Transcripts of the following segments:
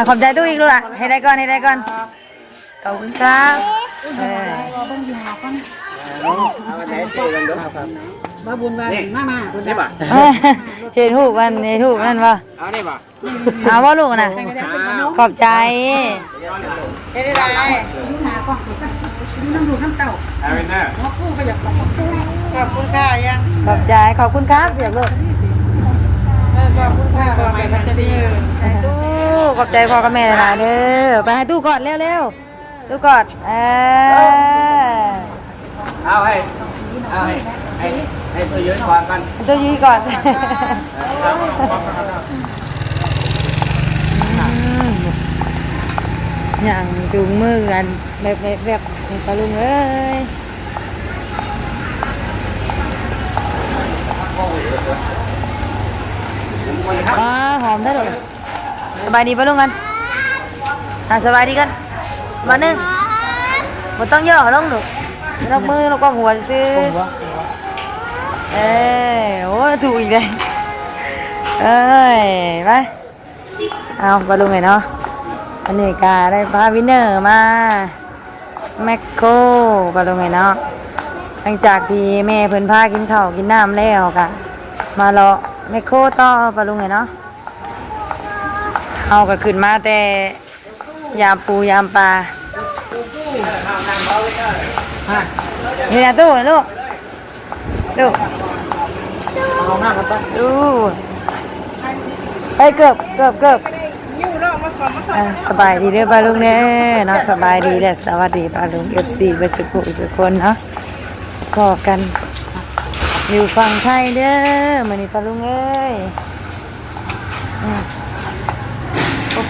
ขอบใจตู้อีกลูกล่ะให้ได้ก่อนขอบคุณครับมาบุญมามาได้ป่ะเห็นหูมันเห็นหูนั่นวะเอาได้ป่ะเอาว่าลูกนะขอบใจเฮ็ดได้น้ำดูน้ำเต่าเอาเป็นหน้าขอบคุณก็อยากขอบคุณค่ะยังขอบใจขอบคุณครับเสียงลูกขอบคุณค่ะใหม่พัชรีตู้ขอบใจพ่อกับแม่นะเด้อไปให้ตู้กอดเร็วๆตู้กอดเอาให้ตัวยืนก่อนกันตู้ยืนก่อนอย่างจูงมือกันแบบปลาลุงเอ้ยหอมได้เลยสบายดีปะลุงกันสบายดีกันมาหนึ่งมันต้องย่อลงดูลงมือลงก้มหัวซื้อโอ้ถูกอีกเลยไปเอาปลาลุงไงเนาะอันนี้กาได้พาวินเนอร์มาแมคโครปลาลุงไงเนาะหลังจากที่แม่เพิ่นพากินข้าวกินน้ำแล้วกะมาเลาะแมคโครต่อปลาลุงไงเนาะเอาก็ขึ้นมาแต่ยามปูยามปลานี่นะตู้นะลูกเอาหน้ากันไปดูไปเกือบสบายดีเด้อปลาลุงเนี่ยเนาะสบายดีและสวัสดีปลาลุง FC เบิดสุขคนเนาะขอกันอยู่ฝั่งไทยเด้อมื้อนี้ปลาลุงเอ้ย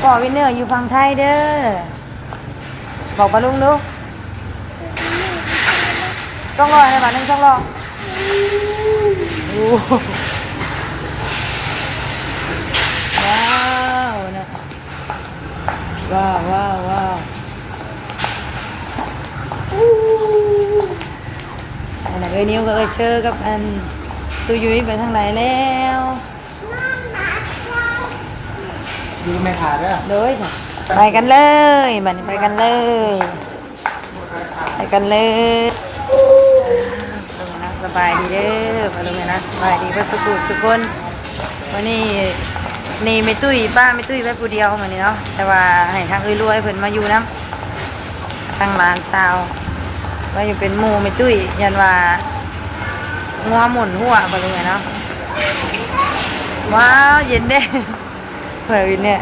พ่อวินเนอร์อยู่ฝั่งไทยเด้อบอกปลาลุงดูต้องรอในบ้านนึงต้องรอว้าวนะว้าวอันนั้นนิ้วก็เชื่อกับอันตัวยุ้ยไปทางไหนแล้วดูไม่ขาดแล้วเลยไปกันเลยมันไปกันเลยสบายดีเด้อปลาลุงนะสบายดีเพื่อสุขคนวันนี้นี่ไม่ตุ้ยป้าไม่ตุ้ยไว้ผู้เดียวเหมือนนี้เนาะแต่ว่าให้ทางรวยเพิ่นมาอยู่น้ำทางร้านสาวว่าอยู่เป็นหมู่ไม่ตุ้ยยันว่างัวหมุนหัวปลาลุงเนาะว้าวเย็นเด้เผื่อวินเนี่ย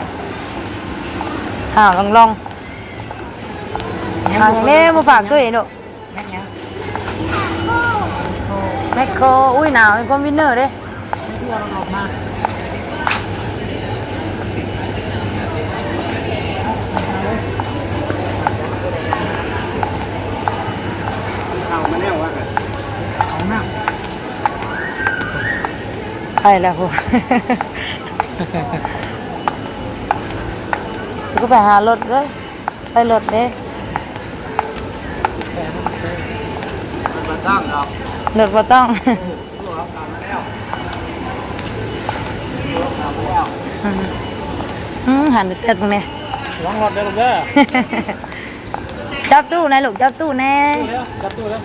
ลองอย่างนี้มาฝากตุ้ยหนูแมคโครอุ้ยหนาวเป็นคอมวินเนอร์เด้เอามาแน่ว่ากันเอาหน้าไปแล้วพวกก็ไปหารถเลยไปรถเด้มาตั้งเรารถบ่ต้องหันเต็ดตรงนี้ลองรถได้ลูกเด้อจับตู้นะลูกจับตู้แน่จับตู้แล้ว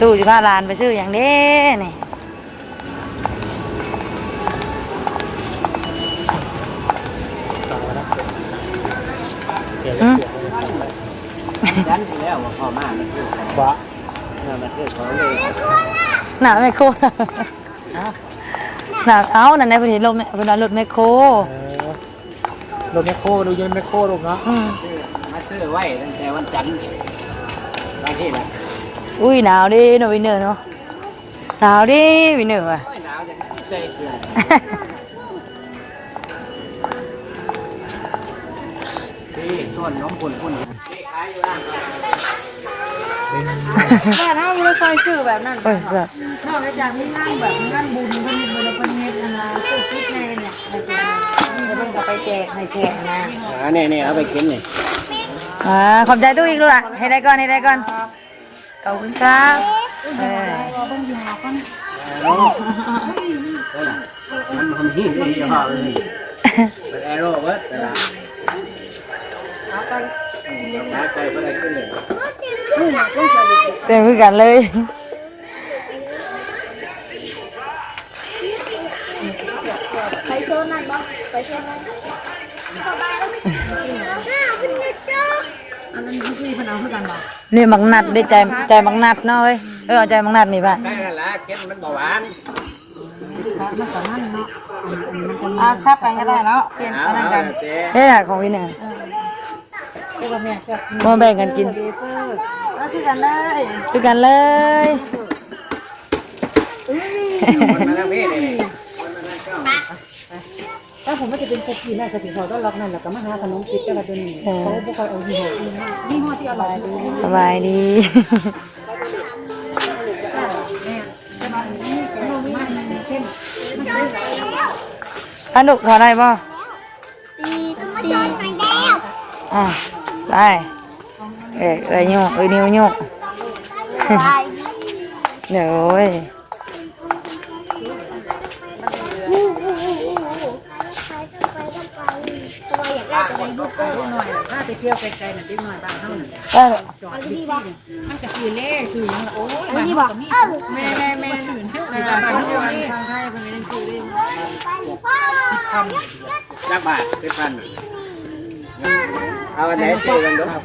ตู้จะพาหลานไปซื้ออย่างนี้นี่ยันไปแล้วว่าพ่อมาไม่คือวะน่ามาเทศเขาเลยหนาไม่โคหนาเอานั่นในประเทศลมเนี่ยเป็นรถแมคโครรถแมคโครดูยืนแมคโครลูกเนาะมาซื้อไว้ตั้งแต่วันจันทร์บางที่แหละอุ้ยหนาวดิโนวินเนอร์เนาะหนาวดิวินเนอร์อ่ะหนาวจะเซ่เกลือที่ส่วนน้องปุ่นที่ขายอยู่ร้านบ้านเฮาไม่ค่อยซื้อแบบนั้นนอกจากมีงานแบบงานบุญเพิ่นเฮ็ดนะซื้อติ๊กแน่เนี่ยเพิ่นก็ไปแจกให้แขกนะนี่เอาไปกินนี่ขอบใจตู้อีกลูกล่ะให้ได้ก่อนขอบคุณครับมันหิ้งนี่จะพาไป เป็นแอโร่เบิร์ดแต่ละขาไก่ก็ได้ขึ้นเลย เต็มคือกันเลย ไปโซนนั่นบ่ไปโซนนั้นสบายแล้วไม่คุณจะเจออันนั้นพี่พนักเพื่อกันบ่ นี่มักนัดได้ใจมักนัดเนาะเว้ยเอาใจมักนัดนี่ป่ะ ได้นั่นแหละเก็บมันเบาหวาน มันก่อนนั่นเนาะซับกันก็ได้เนาะเปลี่ยนอะไรกัน ได้หลักของวินเนี่ย เจ้าแม่เจ้า มาแบ่งกันกิน แล้วคือกันเลย คือกันเลย มันมาแล้วพี่เลย ถ้าผมไม่จะเป็นคุกกี้แม่กระสีทอดก็ล็อกนั่นแหละก็มาหาขนมจิ๊บก็มาเป็นเขาบุกไปเอายี่ห้อยี่ห้อที่อร่อยดี สบายดี อันดุขอได้ป่ะ ตีไปแล้ว อ่ะได้นิ้วนิ้ว สบายดี เดี๋ยว ไปตัวอยากได้ตัวยูเกอร์ หน่อยถ้าไปเที่ยวไกลๆน่ะนิดหน่อยบ้างเท่านั้น ได้ จอดบิ๊กซี่มันก็คือเล่สื่อนั่นโอ้ย อันนี้บอกแม่สื่อให้บ้านทางไทยเป็นเรื่องสื่อเล่น จักบาท10,000เอาอันไหนซื้อกันดูครับ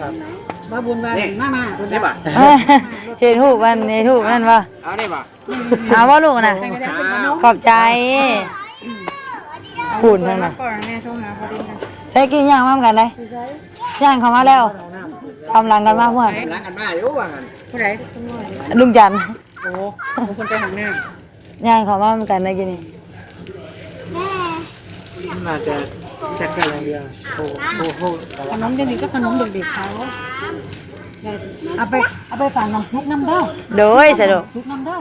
บ้าบุญบ้ามาบุญ นี่ป่ะ เห็นหูปมันเห็นหูปนั่นป่ะ เอานี่ป่ะ เอาว่าลูกนะขอบใจหุ่นทั้งนั้น ก่อนแม่โทรหาพอดีกัน ใช้กินย่างมาเหมือนกันเลยย่างเขามาแล้วทำรังกันมากเพื่อน ร้านกันมาอยู่ว่างั้น ผู้ใด ลุงจันทร์ โอ้คนไปหางหน้า ย่างเขามาเหมือนกันเลยกินนี่ แม่ มาจะเช็คกันอะไรเดียวโอ้โห ขนมเด็กๆก็ขนมเด็กๆเขาเอาไปฝากน้องทุกน้ำเด้อ โดยสะดวก ทุกน้ำเด้อ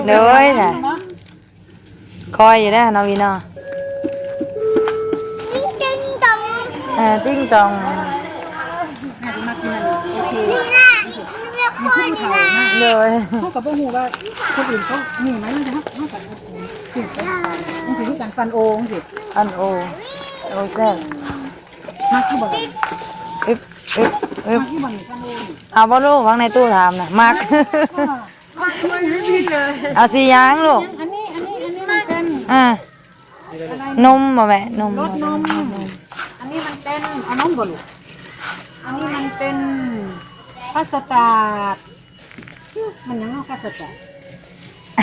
โดยค่ะคอยอยู่ได้น้องวีนอ จริงตรง ติ้งจอง แม่จะมากินอะไรโอเค นี่นะเรียกคนนี่นะ โดย เขากับพ่อหูว่าคนอื่นเขามีไหมมันจะเขากับสิมันสิทุกการฟันโอ่งสิ อันโอแซ่บ มาที่บ่อน อึ๊บอึ๊บอึ๊บ มาที่บ่อนฟันโอ่ง เอาบ่ลูกวางในตู้ถามนะมัก ช่วยให้พี่เลย เอาสียางลูก อันนี้มันเป็น นมบ่แม่นม รสนมอันนี้มันเป็นเอานมบ่ลูกอันนี้มันเป็นคัสตาร์ดมันยังเอาคัสตาร์ด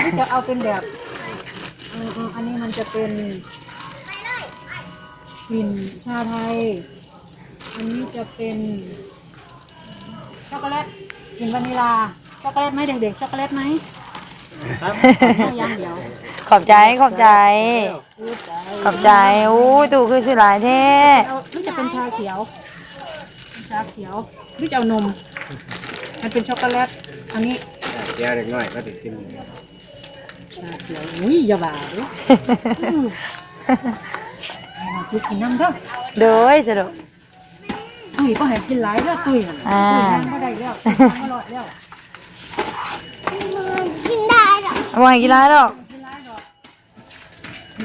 ที่จะเอาเป็นแบบอันนี้มันจะเป็นกลิ่นชาไทย อันนี้จะเป็นช็อกโกแลตกลิ่นวานิลาช็อกโกแลตไหมเด็กๆช็อกโกแลตไหมเอาอย่างเดียว ขอบใจขอบใจ ขอบใจอู้ตู้คือสิหลายแท้ เอาหรือจะเป็นชาเขียวชาเขียวหรือจะเอานมมันเป็นช็อกโกแลตอันนี้ เดี๋ยวเด็กน้อยก็ติดกิน ชาเขียวอุ้ยอย่าบ่าดิลูกกินน้ำเถอะ โดยสะดวก ตุ้ยก็ให้กินหลายแล้วตุ้ยน่ะ อ่า ตุ้ยทานก็ได้แล้วอร่อยแล้ว กินได้หรอ เอาไว้กินไรดอก กินหลายดอก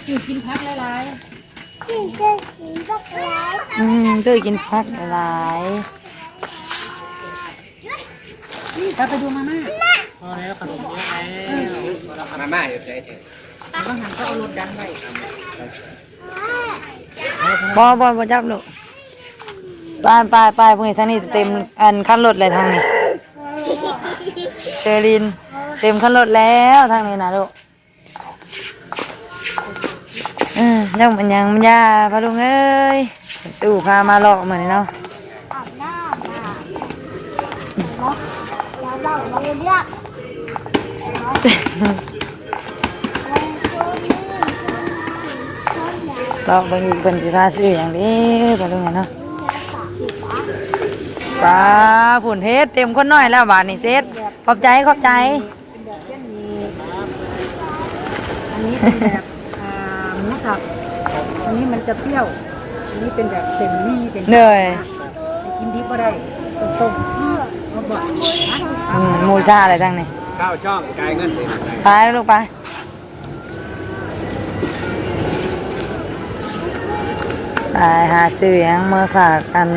ตุ้ยกินพักหลาย กินก็กินก็ไป ตู้กินพักหลาย ๆไปดูมาม่า พอแล้วขนมเยอะแล้วมาม่าอยู่ใจเถอะ บางหันก็เอารถดันไป บ่จับลูกไปพวกนี้ทางนี้เต็มอันคันรถเลยทางนี้เชอรินเต็มคันรถแล้วทางนี้นะลูกยังมันยาพะลุงเอ้ยตู่พามาหลอกเหมือนเนาะ อาบน้ำแล้วเราเลือก หลอกบางทีเป็นสิพาซื้ออย่างนี้พะลุงเนาะปลาผุ่นเฮ็ดเต็มคนน้อยแล้วบาทนี่เซ็ตขอบใจ เป็นแบบเส้นหมี่อันนี้เป็นแบบหมูสับอันนี้มันจะเปรี้ยว อันนี้เป็นแบบเส้นหมี่เป็น เหนื่อย กินดีก็ได้เป็นส้มเอาบอก หมูชาอะไรทั้งนี้ ข้าวช่องจ่ายเงินเลย ไปแล้วลูกไป ไปหาซื้อหยังมาฝากอัน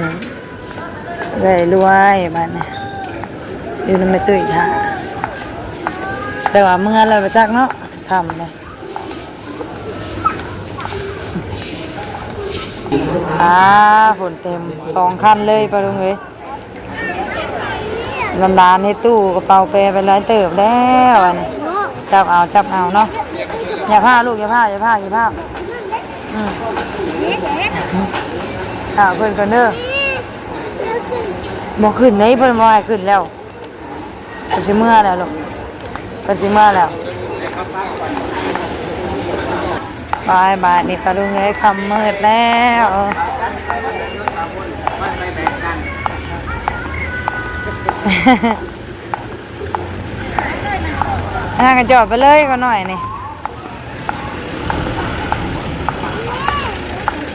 เลยรวยบ้านเนี่ยอยู่ในไม่ตุ้ยท่าแต่ว่าเมื่อเราไปจักเนาะทำเลยฝนเต็ม2 คันเลยปะลุงเอ้ยลานให้ตู้กระเป๋าเปไปหลายเติบแล้วอันนี้จับเอาเนาะอย่าพลาดลูกอย่าพลาดเพิ่นกันเด้อบ่ขึ้นเลยเพิ่นบ่ให้ขึ้นแล้วเพิ่นสิเมื่อแล้วลูกเพิ่นสิเมื่อแล้วบายนี่ปะลุงเอ้ยค่ำมืดแล้วกันจอดไปเลยก็หน่อยนี่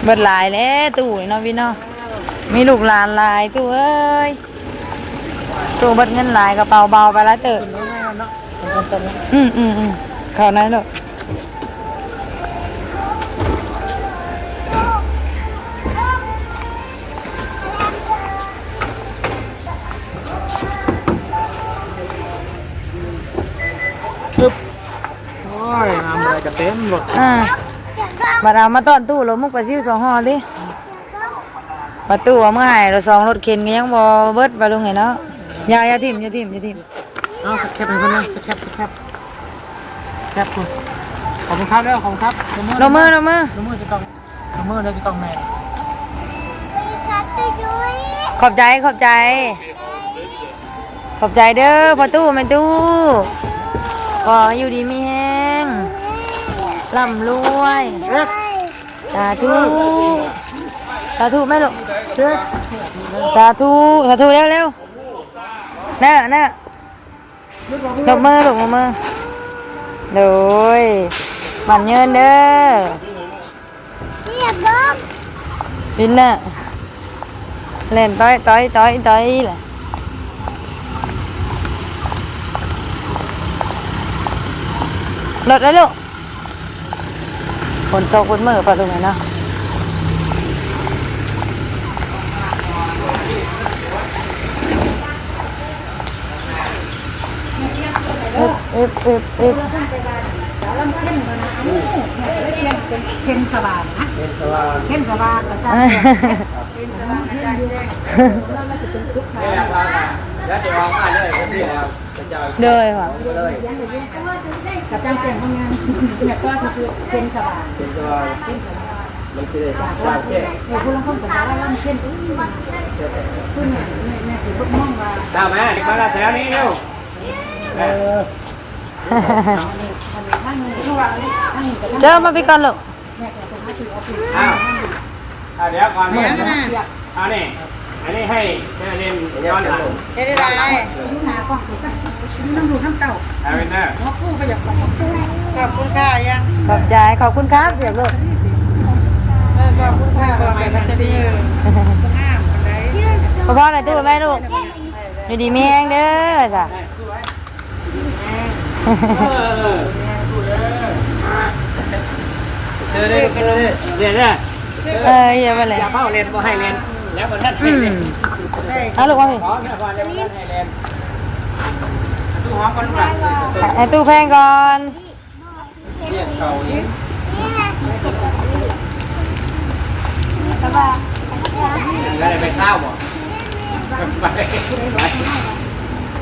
เบิดหลายแล้วตู้เนาะพี่เนาะมีลูกหลานหลายตู้เอ้ยตู้เบิดเงินหลายกระเป๋าเบาไปแล้วเตอะเข้านั้นลูกโอ้ยน้ำอะไรจะเต็มหมด มาเอามาต้อนตู้รถมุกปลาซิว2 ห่อดิประตูเอามื่อไหร่เรา2 รถเข็นก็ยังบ่เบิดไปลงไงเนาะอย่าทิ่มเอาสแคปให้เพื่อนนะสแคปคุณขอบคุณครับแล้วขอบคุณครับลงมือจะต้องแม่ขอบใจเด้อพ่อตู้แม่ตู้ขออยู่ดีมีแห้งร่ำรวยสาธุแม่ลูกสาธุเร็วน่ะลงมือโดยมันเงินเด้อบินน่ะเล่นต้อยแหละรถแล้วลูกฝนตกฝนมือปะลุงไงเนาะเข้มสว่างนะเข้มสว่างกระจายแล้วเดี๋ยวเอาผ้าเลยก็ดีแล้วเด้อค่ะกระจายเต็มทำงานเนี่ยก็คือเข้มสว่างมันคือจากแค่คุณลองเข้าใจว่ามันเข้มคุณเนี่ยคือพวกมองว่าดาวแม่มาแล้วแถวนี้เร็วเจอมาพี่ก่อนลูกเดี๋ยวก่อนนี่อันนี้ให้เรียนย้อนหลังได้ดูหนาก่อนต้องดูทั้งเก่าเอาเป็นเนอร์ขอบคุณก็อยากขอบคุณค่ะยังขอบใจขอบคุณครับเสียบลูกขอบคุณค่ะขอบคุณพัชรีพ่อไหนตู้แม่ลูกดูดีมีแห้งเด้อจ้ะเชิญเลยเรียนเนี่ยอย่าไปเลยอย่าเฝ้าเรียนก็ให้เรียนแล้วคนนั้นให้เรียนลูกว่าพี่ขอแม่ก่อนแล้วคนนั้นให้เรียนตู้หอมก่อนก่อนตู้แพงก่อนเรียกเขาอีกแล้วไปข้าวบ่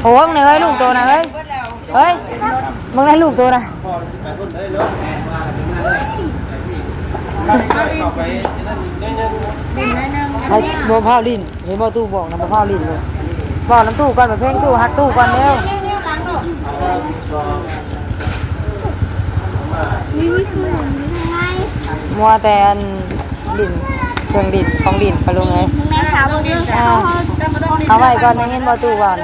โอ้มึงเฮ้ยลูกตัวนะเฮ้ยมึงได้ลูกตัวนะไอ้บัวพาวลินเห็นบัวตู้บอกนะบัวพาวลินเลยบอกน้ำตู้ก่อนแบบเพ่งตู้ฮักตู้ก่อนเร็วมัวแต่ดินเครื่องดินของดินไปลงไงเอาไว้ก่อนในเงินบัวตู้ก่อน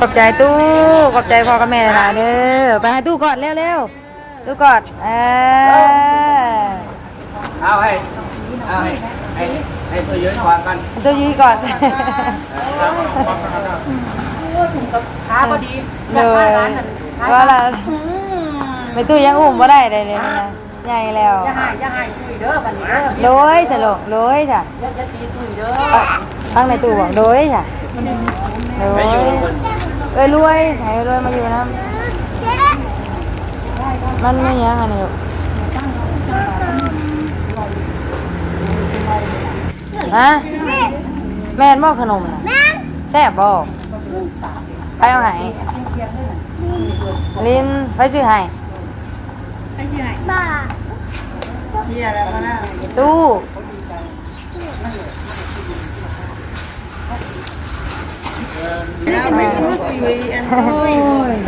ขอบใจตู้ขอบใจพ่อกับแม่นะเด้อไปให้ตู้ก่อนเร็วตู้ก่อนเอาให้ตัวยืนก่อนกันตู้ยืนก่อนขาพอดีเลยว่าละไม่ตู้ยังอุ้มว่าได้เลยนะ ใหญ่แล้ว อย่าให้คุยเด้อบัดนี้เด้อ โดยสลกโดยจ้ะ อย่าตีคุยเด้อ ฟังในตู้บอกโดยจ้ะโดยรวยให้รวยมาอยู่นะมันไม่ยังอันนี้ลูกฮะแม่นบ่ขนมน่ะแซ่บบ่ไปเอาให้ลินไปซื้อให้ ไปชื่อไหนบ้า ตู้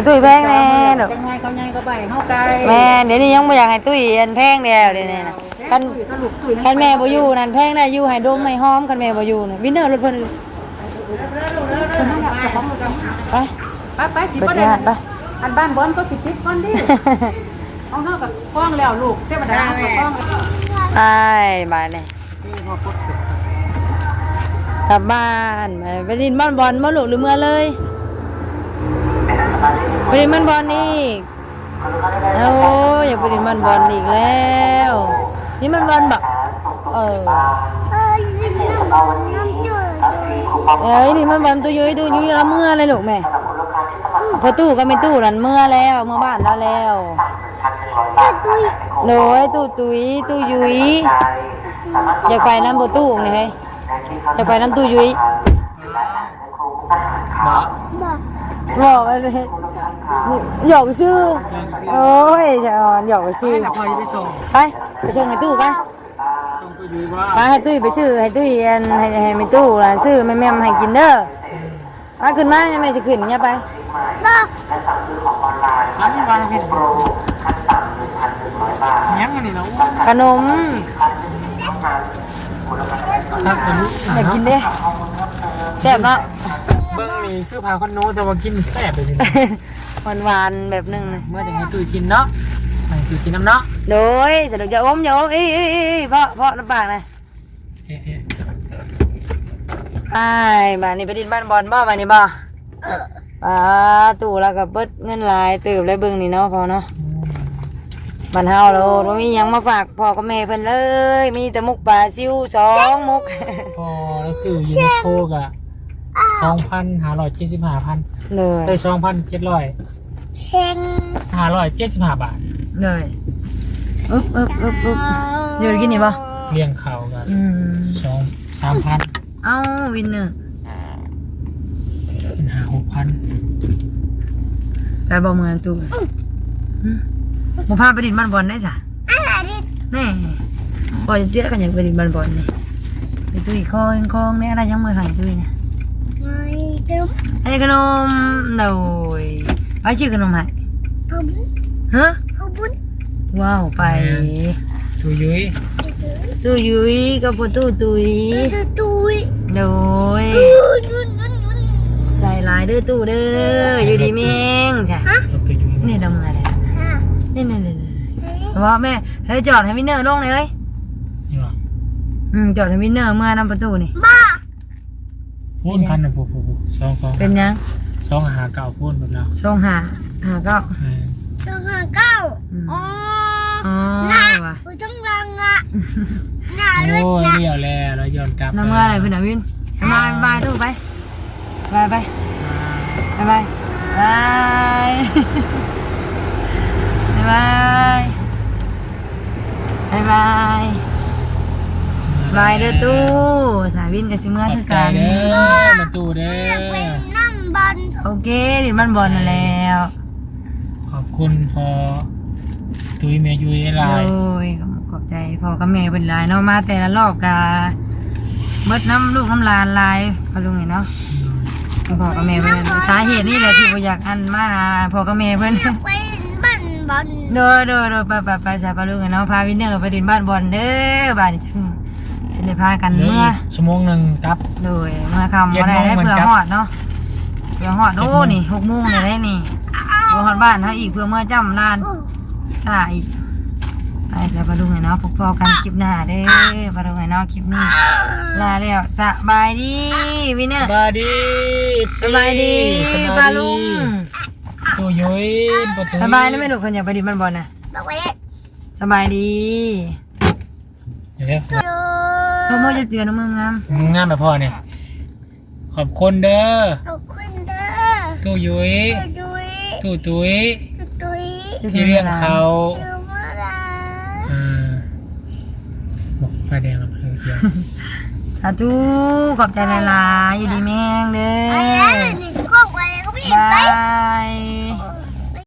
ตุ้ยแพงแน่ดอก จังไงเขาใหญ่ก็ไปเฮาไกล แม่เดี๋ยวนี้ยังไม่อยากให้ตุ้ยอันแพงเดียวเดี๋ยวนี้นะคันแม่บ่อยู่นั่นแพงได้อยู่ให้ดมให้หอมคันแม่บ่อยู่น่ะวินเนอร์รถเพิ่นไป ไปสิ ไป บ่ สิ ได้ ฮะไป อันบ้านบอนก็สิปิดก่อนดิเอาเฮากับฟ้องแล้วลูกเทวดาก็ฟ้อง ไปบ้านนี่กลับบ้านไปดินบ้านบอลมาลูกหรือเมื่อเลยไปดินบ้านบอลอีกโอ้ยอยากไปดินบ้านบอลอีกแล้วนี่มันบอลแบบยินน้ำจืด นี่มันบอลตัวยุ้ยละเมื่อเลยลูกแม่พอตู้ก็ไม่ตู้นั่นเมื่อแล้วเมื่อบ้านแล้ว ตุ้ย โดยตู้ตุ้ยตู้ยุ้ยอยากไปน้ำประตูนี่เฮ้ยอยากไปน้ำตู้ยุ้ย บอก บอกอะไรหยอกชื่อโอ้ยจะอ่อนหยอกชื่อ พอจะไปส่ง ไปส่งให้ตู้ไป ส่งตัวอยู่ว่า ไปให้ตู้ไปชื่อให้ตู้อันให้ไม่ตู้ล่ะชื่อแม่ให้กินเด้อมาขึ้นมาแม่จะขึ้นเนี่ยไป บอก อันนี้วางที่ยังอันนี้เนาะ ขนม ถ้าตัวนี้ อยากกินเด้แซ่บเนาะ เบิ้งนี่คือพาคนโน้แต่ว่ากินแซ่บเลยนี่ หวานๆแบบนึง เมื่อจะให้ตุ้ยกินเนาะให้ตุ้ยกินน้ำเนาะ โดยสนุกจะอมเพราะน้ำปากนะไปบ้านนี้ไปดินบ้านบอลบ้านนี้บ่ตู้แล้วก็เบิดเงินหลายตื่นแล้วเบิ่งนี่เนาะพอเนาะบ้านเฮาเราบ่มีหยังมาฝากพ่อกับแม่เพิ่นเลยมีแต่มุกปลาซิว2มุก พอแล้วซื้อยูนิโคกะ2,575,000 เลย ได้ 2,700 เซ็ง 575 บาท เลยอึ๊บอยู่กินนี่บ่ เลี้ยงเขากัน 3,000 เอ้าวินเนอร์ เป็น6,000 ไปบ่เมืองตู้บ่พาไปดินบ้านบอลได้จ้ะ อะไรดิ แน่บ่จะเจอกันอย่างไปดินบ้านบอลนี่ไปตุ้ยคองเนี่ยอะไรยังมือหายตุ้ยเนี่ย ไม่รู้ ไอ้ขนมโดยไปชื่อขนมให้ เขาบุญ ฮะ เขาบุญ ว้าวไป ตุ้ยยุ้ย ตู้ยุ้ยกับพ่อตู้ตุ้ย ตุ้ย โดย นุ่น ใจหลายเด้อตู้เด้ออยู่ดีมีแฮงจ้ะ ตุ้ยยุ้ย นี่ดำอะไร ฮะ นี่ว่าแม่เฮ้ยจอดให้วินเนอร์ลงเลยเฮ้ย นี่หรอ จอดให้วินเนอร์เมื่อนำประตูนี่ บ้า พูนคันนะพูเป็นยัง 2หาเก่าพูนหมดแล้ว ส่งหาก็ ต้องหาเก้าอ๋อ อ๋อ น่า ว่ะ กูต้องรังอ่ะน่าด้วย โอ้ย นะ เลี้ยวแล้วย้อนกลับ น้ำเมื่ออะไรเพื่อนวินบายตู้ไปบายบายบายบายเด้อตู้สายวินกับซิเมื่อ ขอ คื บ อ ใจ กัน เด้อมาตู้เด้ อยากไป อ นั่งบอล โอเคดิมันบอลแล้ว ขอบคุณพอตุ้ยเมยุ้ยลาย โอ้ยขอบใจพ่อกับแม่เป็นลายเนาะมาแต่ละรอบกาเบิดน้ำลูกน้ำลานลายพอลุงเนาะพ่อกับแม่เป็นสาเหตุนี่แหละที่บ่อยากอันมาหาพ่อกับแม่เพิ่น อยากไปบ้านบอล โดยไปสายปลาลุงเนาะพาวินเนอร์ไปดินบ้านบอลเด้อบ้านนี้จังสิได้พากันเมื่อ ชั่วโมงหนึ่งครับ โดยเมื่อคำบ่ได้เพื่อฮอดเนาะเพื่อฮอดโอ้นี่6 โมงเลยได้นี่เพื่อฮอดบ้านเฮาอีกเพื่อเมื่อจำลานสายอีกไปสายปลาลุงเนาะพบกันคลิปหน้าเด้อปลาลุงเนาะคลิปนี้ลาแล้วสบายดีวินเนอร์ สบายดี ปลาลุง ตู้ยุ้ยประตู สบายนะแม่ลูกคนอยากไปดินบ้านบอลนะ บอกไว้ สบายดี เดี๋ยว น้องโมจะเตือนน้องมึงนะ งามแบบพ่อเนี่ยขอบคุณเด้อ ขอบคุณเด้อ ตู้ยุ้ย ดุย ตู้ตุ้ย ดุย ที่เลี้ยงเขา ดูมาละ บอกไฟแดงแล้วเพื่อน สาธุขอบใจหลายๆอยู่ดีแม่งเด้ ไอ้ อ แล้วนี่ก็ไปก็พี่ บา ไป ย